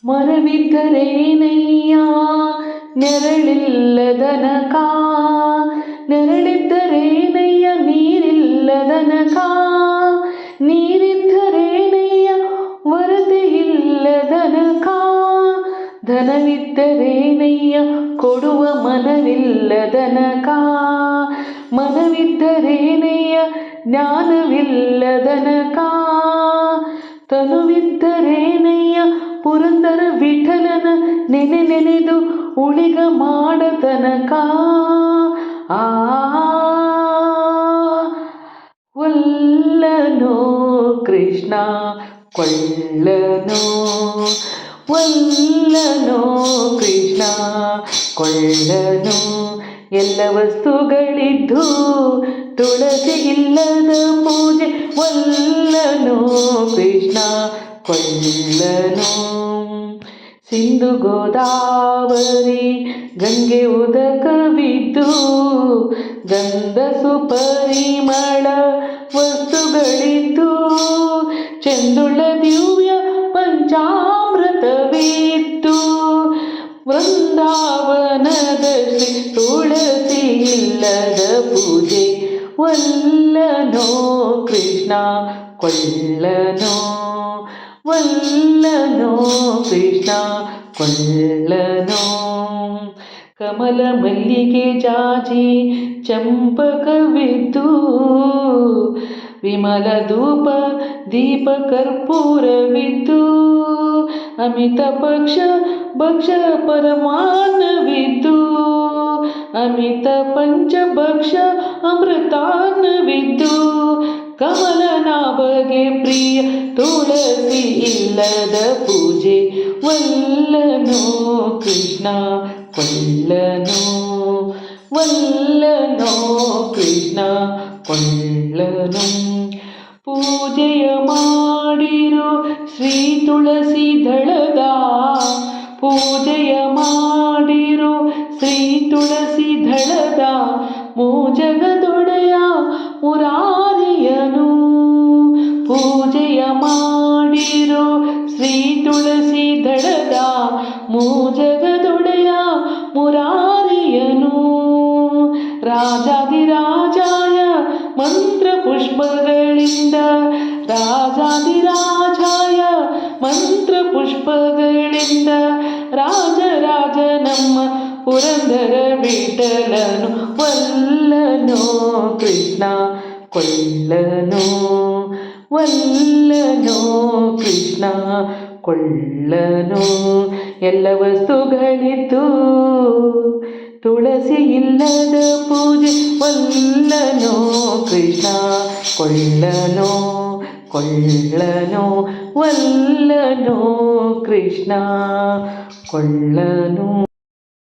ಮರವಿದ್ದರೇನಯ್ಯ ನೆರಳಿಲ್ಲದನಕ, ನೆರಳಿದ್ದರೇನಯ್ಯ ನೀರಿಲ್ಲದನಕ, ನೀರಿದ್ದರೇನಯ್ಯ ವರದೆಯಿಲ್ಲದನಕ, ಧನವಿದ್ದರೇನಯ್ಯ ಕೊಡುವ ಮನವಿಲ್ಲದನಕ, ಮನವಿದ್ದರೇನಯ್ಯ ಜ್ಞಾನವಿಲ್ಲದನಕ, ತನುವಿದ್ದರೇನಯ್ಯ ಪುರಂದರ ವಿಠಲನ ನೆನೆದು ಉಳಿಗ ಮಾಡತನಕ. ಆ ವಲ್ಲನೋ ಕೃಷ್ಣ ಕೊಳ್ಳನೋ, ವಲ್ಲನೋ ಕೃಷ್ಣ ಕೊಳ್ಳನೋ, ಎಲ್ಲ ವಸ್ತುಗಳಿದ್ದು ತುಳಸಿ ಇಲ್ಲದ ಪೂಜೆ ವಲ್ಲನೋ ಕೃಷ್ಣ ಕೊಳ್ಳನೋ. ಸಿಂಧು ಗೋದಾವರಿ ಗಂಗೆ ಉದಕವಿದ್ದು ಗಂಧ ಸುಪರಿಮಳ ವಸ್ತುಗಳಿದ್ದು ಚೆಂದುಳ್ಳ ದಿವ್ಯ ಪಂಚಾಮೃತವಿದ್ದು ವೃಂದಾವನದ ಶ್ರೀ ತುಳಸಿ ಇಲ್ಲದ ಪೂಜೆ ವಲ್ಲನೋ ಕೃಷ್ಣ ಕೊಳ್ಳನೋ, ವಲ್ಲನೋ ಕೃಷ್ಣ ಕೊಳ್ಳನೋ. ಕಮಲ ಮಲ್ಲಿಗೆ ಜಾಜಿ ಚಂಪಕವಿದ್ದು ವಿಮಲ ಧೂಪ ದೀಪ ಕರ್ಪೂರವಿದ್ದು ಅಮಿತ ಪಕ್ಷ ಭಕ್ಷ ಪರಮಾನ್ನವಿದ್ದು ಅಮಿತ ಪಂಚಭಕ್ಷ ಅಮೃತಾನ್ನವಿದ್ದು ಕಮಲನಾಭಗೆ ಪ್ರಿಯ ತುಳಸಿ ಇಲ್ಲದ ಪೂಜೆ ವಲ್ಲನೋ ಕೃಷ್ಣ ಕೊಳ್ಳನೋ, ವಲ್ಲನೋ ಕೃಷ್ಣ ಕೊಳ್ಳನೋ. ಪೂಜೆಯ ಮಾಡಿರೋ ಶ್ರೀ ತುಳಸಿ ದಳದ, ಪೂಜೆಯ ಮಾಡಿರೋ ಶ್ರೀ ತುಳಸಿ ದಳದ ಮೂಜಗದೊಡೆಯ ಮುರಾರಿಯನು, ಪೂಜೆಯ ಮಾಡಿರೋ ಶ್ರೀ ತುಳಸಿ ದಳದ ಮೂಜಗದೊಡೆಯ ಮುರಾರಿಯನು. ರಾಜಾದಿರಾಜಾಯ ಮಂತ್ರ ಪುಷ್ಪಗಳಿಂದ, ರಾಜಾದಿರಾಜಾಯ ಮಂತ್ರ ಪುಷ್ಪಗಳಿಂದ ರಾಜರಾಜ ನಮ್ಮ ಪುರಂದರ ವಿಠಲನು ವಲ್ಲನೋ ಕೃಷ್ಣ ಕೊಳ್ಳನೋ, ವಲ್ಲನೋ ಕೃಷ್ಣ ಕೊಳ್ಳನೋ. ಎಲ್ಲ ವಸ್ತುಗಳಿದ್ದು ತುಳಸಿ ಇಲ್ಲದ ಪೂಜೆ ವಲ್ಲನೋ ಕೃಷ್ಣ ಕೊಳ್ಳನೋ, ಕೊಳ್ಳನೋ, ವಲ್ಲನೋ ಕೃಷ್ಣ ಕೊಳ್ಳನೋ.